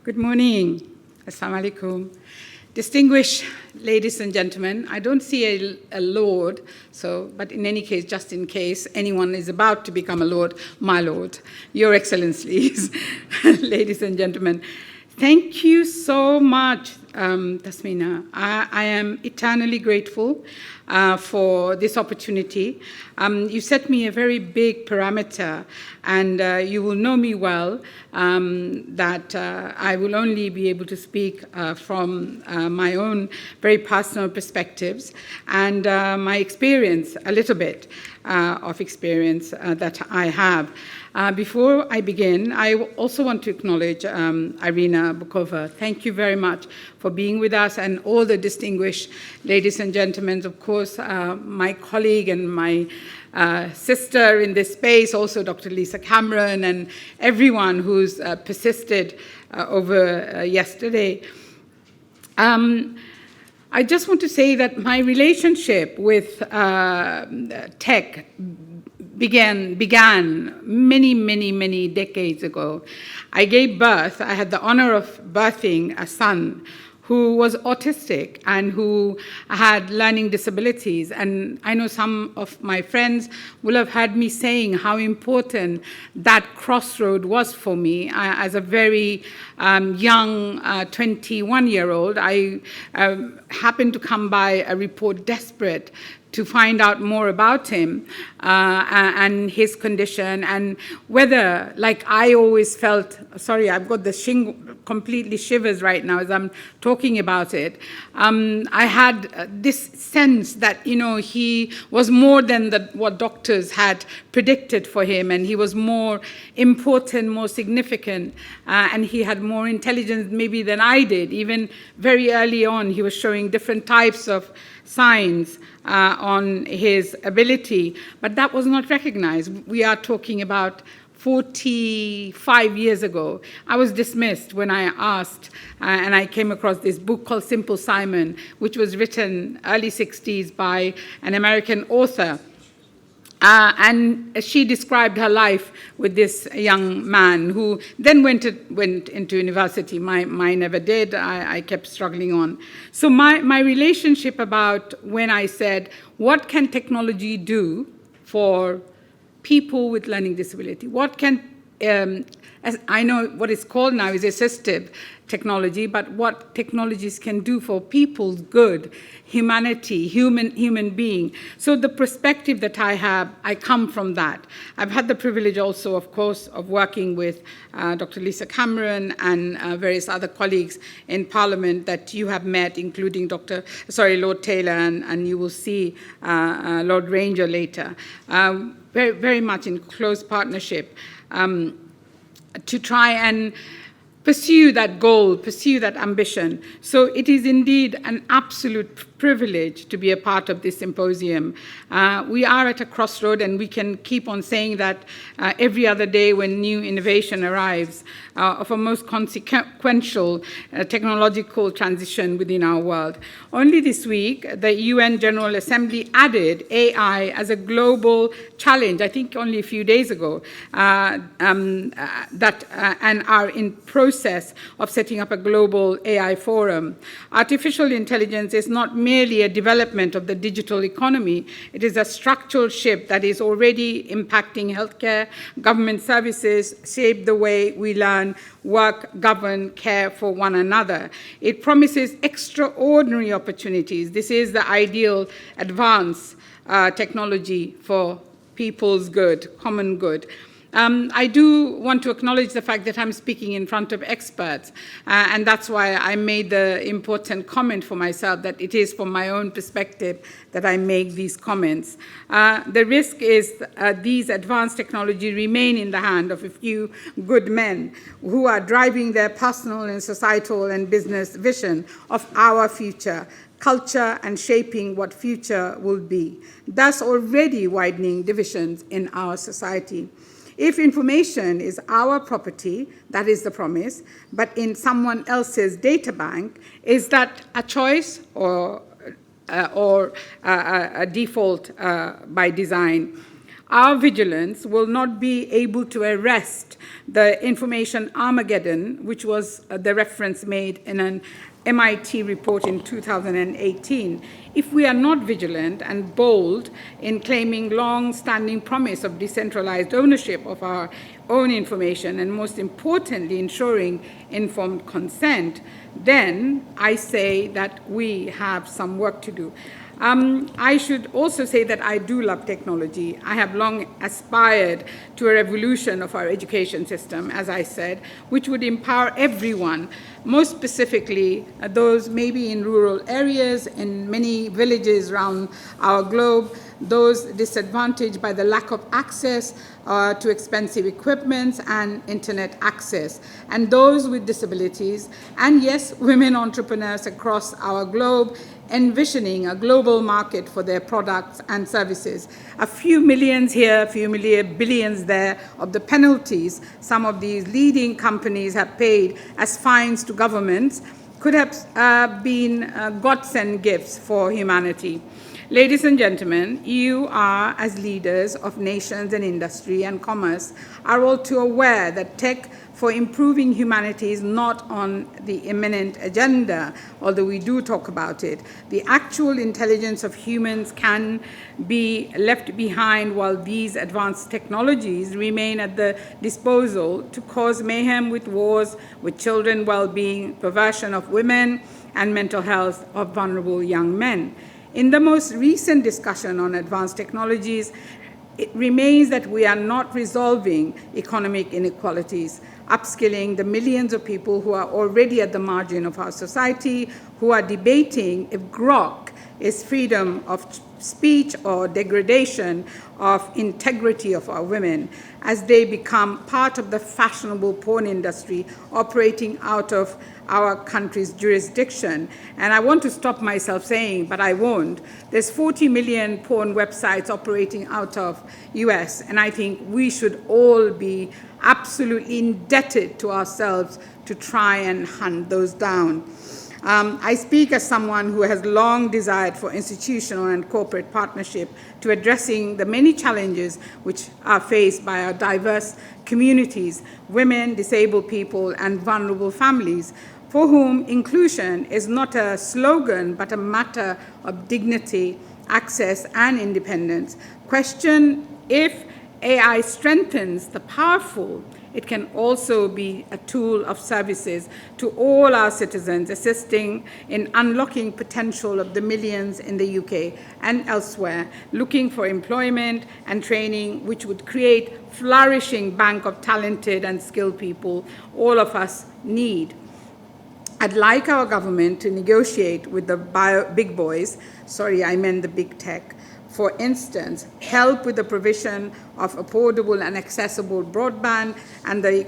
Good morning. Assalamu alaikum. Distinguished ladies and gentlemen, I don't see a lord, but in any case, just in case anyone is about to become a lord, my lord, your excellencies, ladies and gentlemen, thank you so much, Tasmina. I am eternally grateful for this opportunity. You set me a very big parameter, and you will know me well, that I will only be able to speak from my own very personal perspectives and my experience, a little bit of experience that I have. Before I begin, I also want to acknowledge Irina Bukova. Thank you very much for being with us, and all the distinguished ladies and gentlemen, of course, my colleague and my sister in this space, also Dr. Lisa Cameron, and everyone who's persisted over yesterday. I just want to say that my relationship with tech began many decades ago. I gave birth, I had the honor of birthing a son who was autistic and who had learning disabilities. And I know some of my friends will have heard me saying how important that crossroad was for me. As a very young 21-year-old, I happened to come by a report desperate to find out more about him and his condition, and whether, like I always felt, sorry, I've got the completely shivers right now as I'm talking about it. I had this sense that, he was more than what doctors had predicted for him, and he was more important, more significant, and he had more intelligence maybe than I did. Even very early on, he was showing different types of signs on his ability, but that was not recognized. We are talking about 45 years ago. I was dismissed when I asked, and I came across this book called Simple Simon, which was written early 60s by an American author. And she described her life with this young man who then went into university. Mine never did. I kept struggling on. So my relationship about when I said, what can technology do for people with learning disability? What can, as I know what it's called now is assistive technology, but what technologies can do for people's good, humanity, human being. So the perspective that I have, I come from that. I've had the privilege also, of course, of working with Dr. Lisa Cameron and various other colleagues in Parliament that you have met, including Lord Taylor, and you will see Lord Ranger later. Very much in close partnership to try and pursue that goal, pursue that ambition. So it is indeed an absolute privilege to be a part of this symposium. We are at a crossroad, and we can keep on saying that every other day when new innovation arrives of a most consequential technological transition within our world. Only this week, the UN General Assembly added AI as a global challenge, I think only a few days ago, and are in process of setting up a global AI forum. Artificial intelligence is not merely a development of the digital economy. It is a structural shift that is already impacting healthcare, government services, shape the way we learn, work, govern, care for one another. It promises extraordinary opportunities. This is the ideal advanced technology for people's good, common good. I do want to acknowledge the fact that I'm speaking in front of experts, and that's why I made the important comment for myself that it is from my own perspective that I make these comments. The risk is these advanced technology remain in the hand of a few good men who are driving their personal and societal and business vision of our future, culture, and shaping what future will be, thus already widening divisions in our society. If information is our property, that is the promise, but in someone else's data bank, is that a choice or a default by design? Our vigilance will not be able to arrest the information Armageddon, which was the reference made in an MIT report in 2018, if we are not vigilant and bold in claiming long-standing promise of decentralized ownership of our own information, and most importantly, ensuring informed consent, then I say that we have some work to do. I should also say that I do love technology. I have long aspired to a revolution of our education system, as I said, which would empower everyone, most specifically those maybe in rural areas, in many villages around our globe, those disadvantaged by the lack of access to expensive equipment and internet access, and those with disabilities, and yes, women entrepreneurs across our globe, envisioning a global market for their products and services. A few millions here, a few billions there of the penalties some of these leading companies have paid as fines to governments could have been godsend gifts for humanity. Ladies and gentlemen, you are, as leaders of nations and industry and commerce, are all too aware that tech for improving humanity is not on the imminent agenda, although we do talk about it. The actual intelligence of humans can be left behind while these advanced technologies remain at the disposal to cause mayhem with wars, with children well-being, perversion of women, and mental health of vulnerable young men. In the most recent discussion on advanced technologies, it remains that we are not resolving economic inequalities, upskilling the millions of people who are already at the margin of our society, who are debating if grok is freedom of speech or degradation of integrity of our women, as they become part of the fashionable porn industry operating out of our country's jurisdiction. And I want to stop myself saying, but I won't, there's 40 million porn websites operating out of US, and I think we should all be absolutely indebted to ourselves to try and hunt those down. I speak as someone who has long desired for institutional and corporate partnership to addressing the many challenges which are faced by our diverse communities, women, disabled people, and vulnerable families, for whom inclusion is not a slogan, but a matter of dignity, access, and independence. Question if AI strengthens the powerful, it can also be a tool of services to all our citizens, assisting in unlocking potential of the millions in the UK and elsewhere, looking for employment and training, which would create a flourishing bank of talented and skilled people all of us need. I'd like our government to negotiate with the big boys, sorry, I meant the big tech, for instance, help with the provision of affordable and accessible broadband and the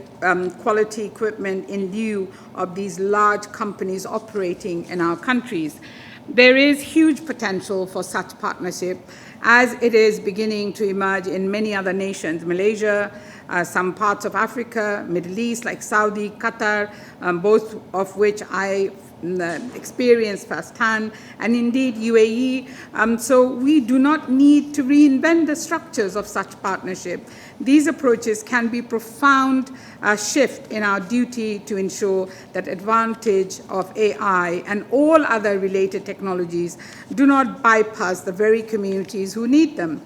quality equipment in lieu of these large companies operating in our countries. There is huge potential for such partnership, as it is beginning to emerge in many other nations, Malaysia, some parts of Africa, Middle East, like Saudi, Qatar, both of which I experienced firsthand, and indeed UAE. So we do not need to reinvent the structures of such partnership. These approaches can be a profound shift in our duty to ensure that advantage of AI and all other related technologies do not bypass the very communities who need them.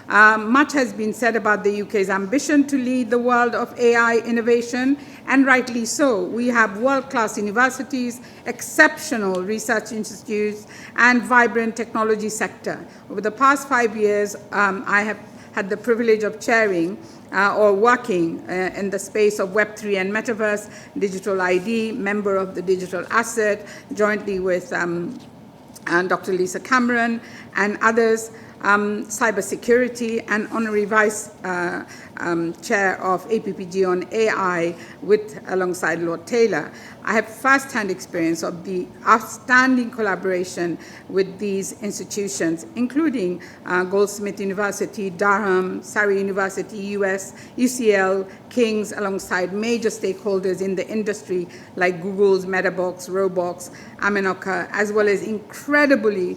Much has been said about the UK's ambition to lead the world of AI innovation, and rightly so. We have world-class universities, exceptional research institutes, and vibrant technology sector. Over the past 5 years, I have had the privilege of chairing or working in the space of Web3 and Metaverse, Digital ID, member of the Digital Asset, jointly with Dr. Lisa Cameron and others, cybersecurity, and honorary vice chair of APPG on AI alongside Lord Taylor, I have first-hand experience of the outstanding collaboration with these institutions, including Goldsmith University, Durham, Surrey University, US, UCL, King's, alongside major stakeholders in the industry like Google's Metabox, Robox, Amenoka, as well as incredibly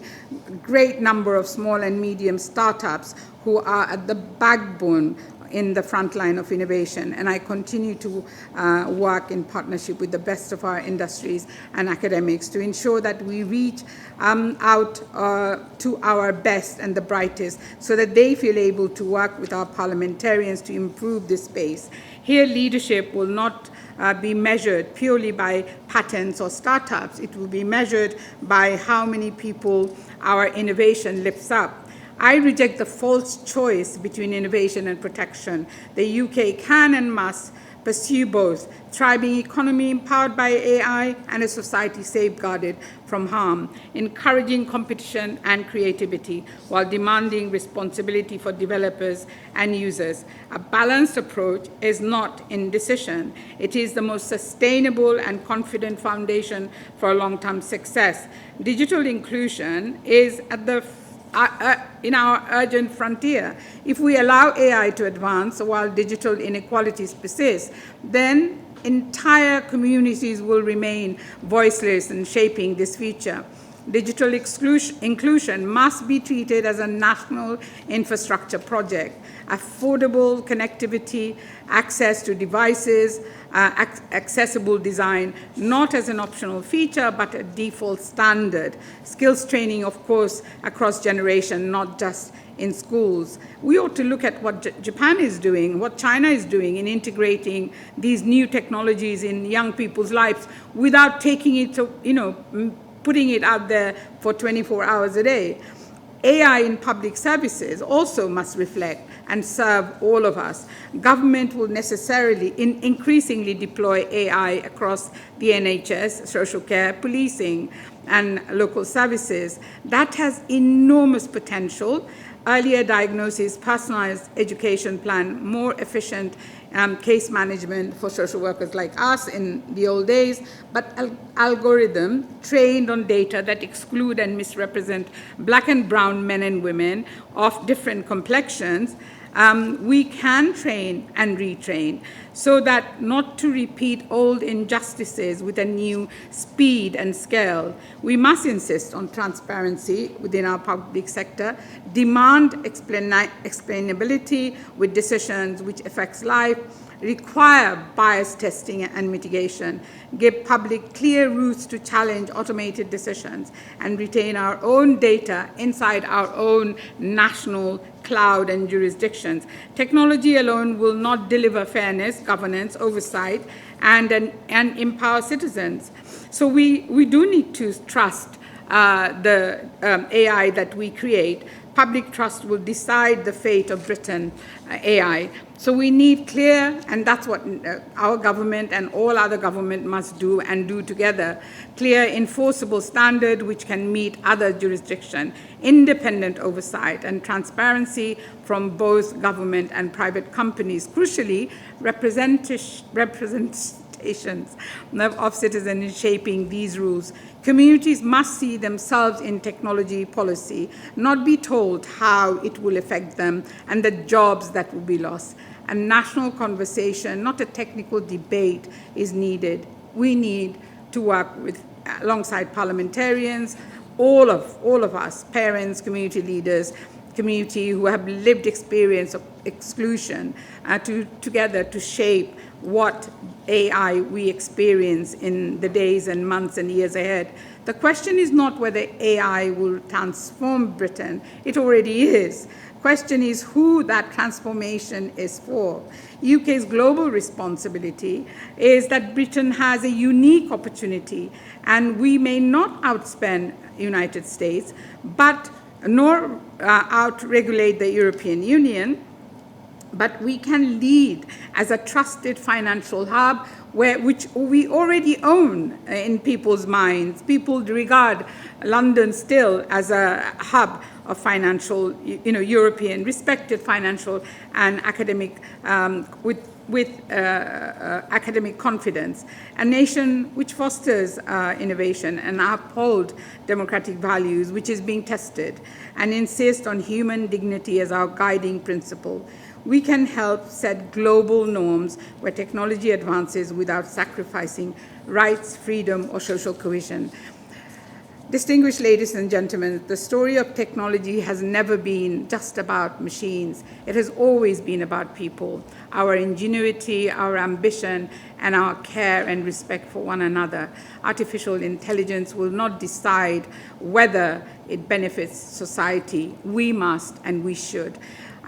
great number of small and medium startups who are at the backbone in the front line of innovation. And I continue to work in partnership with the best of our industries and academics to ensure that we reach out to our best and the brightest so that they feel able to work with our parliamentarians to improve this space. Here, leadership will not be measured purely by patents or startups. It will be measured by how many people our innovation lifts up. I reject the false choice between innovation and protection. The UK can and must pursue both, thriving economy empowered by AI and a society safeguarded from harm, encouraging competition and creativity while demanding responsibility for developers and users. A balanced approach is not indecision. It is the most sustainable and confident foundation for a long-term success. Digital inclusion is at the in our urgent frontier. If we allow AI to advance while digital inequalities persist, then entire communities will remain voiceless in shaping this future. Digital inclusion must be treated as a national infrastructure project. Affordable connectivity, access to devices, accessible design, not as an optional feature, but a default standard. Skills training, of course, across generation, not just in schools. We ought to look at what Japan is doing, what China is doing in integrating these new technologies in young people's lives without taking it to, putting it out there for 24 hours a day. AI in public services also must reflect and serve all of us. Government will necessarily increasingly deploy AI across the NHS, social care, policing, and local services. That has enormous potential. Earlier diagnosis, personalized education plan, more efficient case management for social workers like us in the old days, but algorithm trained on data that exclude and misrepresent Black and brown men and women of different complexions, we can train and retrain so that not to repeat old injustices with a new speed and scale. We must insist on transparency within our public sector, demand explainability with decisions which affects life, require bias testing and mitigation, give public clear routes to challenge automated decisions, and retain our own data inside our own national cloud and jurisdictions. Technology alone will not deliver fairness, governance, oversight, and empower citizens. So we do need to trust the AI that we create. Public trust will decide the fate of Britain AI. So we need clear, and that's what our government and all other government must do and do together, clear enforceable standard which can meet other jurisdiction, independent oversight and transparency from both government and private companies. Crucially, representations of citizens in shaping these rules. Communities must see themselves in technology policy, not be told how it will affect them and the jobs that will be lost. A national conversation, not a technical debate, is needed. We need to work alongside parliamentarians, all of us, parents, community leaders, community who have lived experience of exclusion, together to shape what AI we experience in the days and months and years ahead. The question is not whether AI will transform Britain. It already is. Question is who that transformation is for. UK's global responsibility is that Britain has a unique opportunity, and we may not outspend United States, but nor out-regulate the European Union, but we can lead as a trusted financial hub which we already own in people's minds. People regard London still as a hub of financial, European, respected financial and academic, with academic confidence, a nation which fosters innovation and upholds democratic values, which is being tested, and insists on human dignity as our guiding principle. We can help set global norms where technology advances without sacrificing rights, freedom, or social cohesion. Distinguished ladies and gentlemen, the story of technology has never been just about machines. It has always been about people, our ingenuity, our ambition, and our care and respect for one another. Artificial intelligence will not decide whether it benefits society. We must and we should.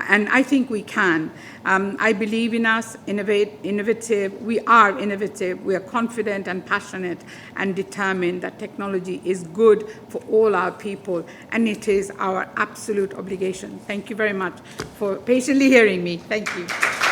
And I think we can. I believe in us, innovative. We are innovative. We are confident and passionate and determined that technology is good for all our people, and it is our absolute obligation. Thank you very much for patiently hearing me. Thank you.